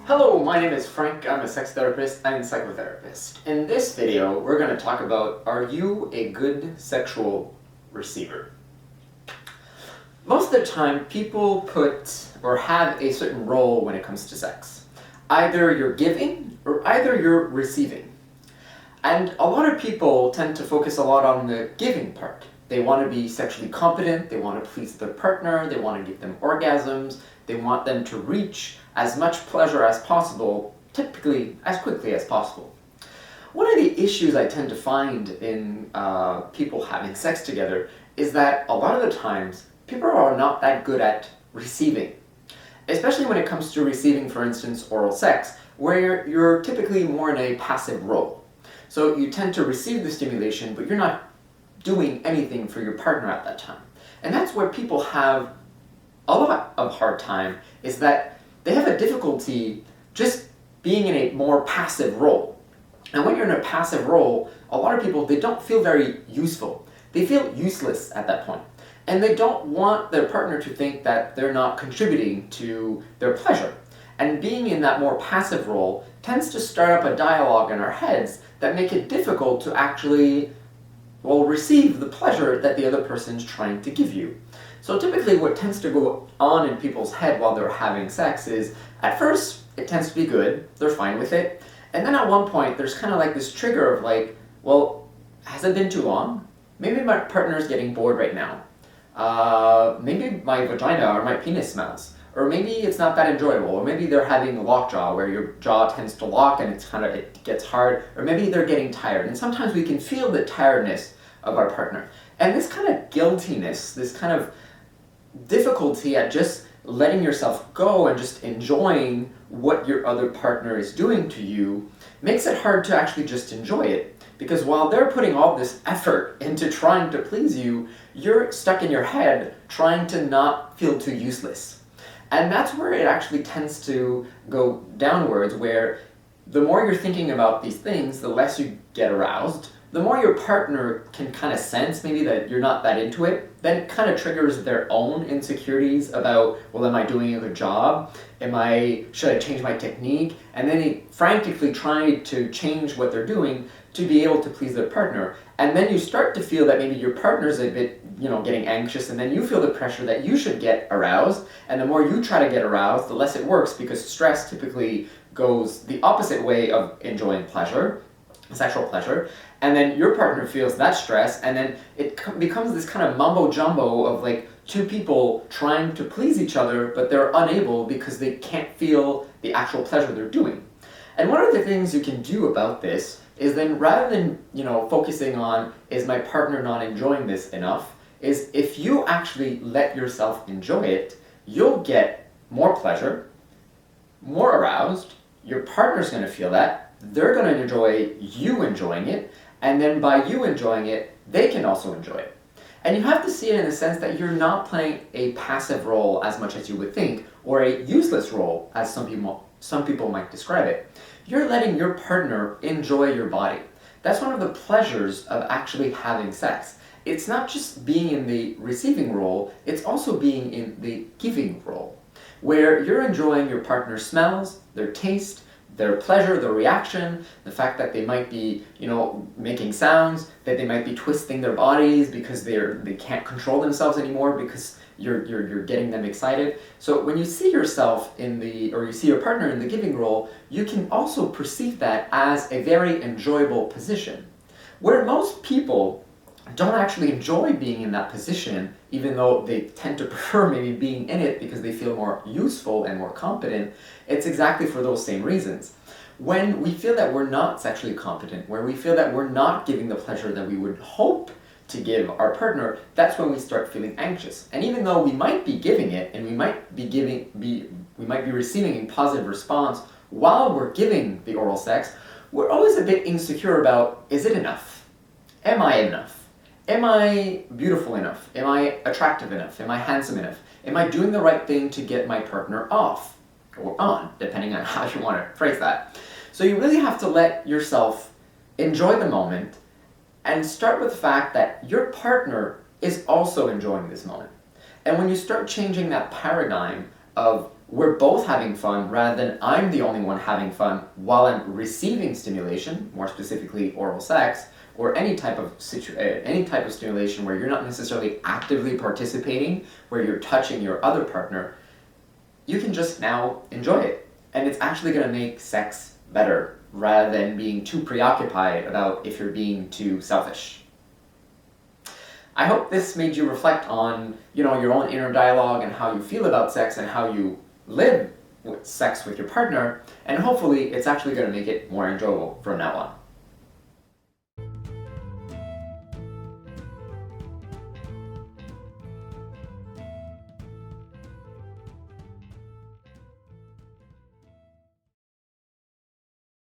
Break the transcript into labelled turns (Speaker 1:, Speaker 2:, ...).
Speaker 1: Hello, my name is Frank. I'm a sex therapist and psychotherapist. In this video, we're going to talk about, are you a good sexual receiver? Most of the time, people put or have a certain role when it comes to sex. Either you're giving or either you're receiving. And a lot of people tend to focus a lot on the giving part. They want to be sexually competent, they want to please their partner, they want to give them orgasms, they want them to reach as much pleasure as possible, typically as quickly as possible. One of the issues I tend to find in people having sex together is that a lot of the times people are not that good at receiving. Especially when it comes to receiving, for instance, oral sex, where you're typically more in a passive role. So you tend to receive the stimulation, but you're not doing anything for your partner at that time. And that's where people have a lot of hard time, is that they have a difficulty just being in a more passive role. And when you're in a passive role, a lot of people, they don't feel very useful. They feel useless at that point. And they don't want their partner to think that they're not contributing to their pleasure. And being in that more passive role tends to start up a dialogue in our heads that make it difficult to actually, receive the pleasure that the other person's trying to give you. So typically what tends to go on in people's head while they're having sex is, at first, it tends to be good, they're fine with it, and then at one point there's kind of like this trigger of like, well, has it been too long? Maybe my partner's getting bored right now. Maybe my vagina or my penis smells. Or maybe it's not that enjoyable. Or maybe they're having a lockjaw where your jaw tends to lock and it gets hard. Or maybe they're getting tired. And sometimes we can feel the tiredness of our partner. And this kind of guiltiness, this kind of difficulty at just letting yourself go and just enjoying what your other partner is doing to you makes it hard to actually just enjoy it. Because while they're putting all this effort into trying to please you, you're stuck in your head trying to not feel too useless. And that's where it actually tends to go downwards, where the more you're thinking about these things, the less you get aroused. The more your partner can kind of sense maybe that you're not that into it, then it kind of triggers their own insecurities about, well, am I doing a good job? Should I change my technique? And then they frantically try to change what they're doing to be able to please their partner. And then you start to feel that maybe your partner's a bit, getting anxious, and then you feel the pressure that you should get aroused. And the more you try to get aroused, the less it works, because stress typically goes the opposite way of enjoying pleasure, sexual pleasure. And then your partner feels that stress, and then it becomes this kind of mumbo jumbo of like two people trying to please each other, but they're unable because they can't feel the actual pleasure they're doing. And one of the things you can do about this is then, rather than focusing on, is my partner not enjoying this enough, is if you actually let yourself enjoy it, you'll get more pleasure, more aroused, your partner's going to feel that, they're going to enjoy you enjoying it, and then by you enjoying it, they can also enjoy it. And you have to see it in the sense that you're not playing a passive role as much as you would think, or a useless role, as some people might describe it. You're letting your partner enjoy your body. That's one of the pleasures of actually having sex. It's not just being in the receiving role, it's also being in the giving role, where you're enjoying your partner's smells, their taste, their pleasure, their reaction, the fact that they might be, making sounds, that they might be twisting their bodies because they can't control themselves anymore because you're getting them excited. So when you see yourself or you see your partner in the giving role, you can also perceive that as a very enjoyable position. Where most people don't actually enjoy being in that position, even though they tend to prefer maybe being in it because they feel more useful and more competent, it's exactly for those same reasons. When we feel that we're not sexually competent, where we feel that we're not giving the pleasure that we would hope to give our partner, that's when we start feeling anxious. And even though we might be giving it, and we might be receiving a positive response while we're giving the oral sex, we're always a bit insecure about, is it enough? Am I enough? Am I beautiful enough? Am I attractive enough? Am I handsome enough? Am I doing the right thing to get my partner off? Or on, depending on how you want to phrase that. So you really have to let yourself enjoy the moment and start with the fact that your partner is also enjoying this moment. And when you start changing that paradigm of we're both having fun rather than I'm the only one having fun while I'm receiving stimulation, more specifically oral sex, or any type of stimulation where you're not necessarily actively participating, where you're touching your other partner, you can just now enjoy it. And it's actually going to make sex better rather than being too preoccupied about if you're being too selfish. I hope this made you reflect on, your own inner dialogue and how you feel about sex and how you live with sex with your partner, and hopefully it's actually going to make it more enjoyable from now on.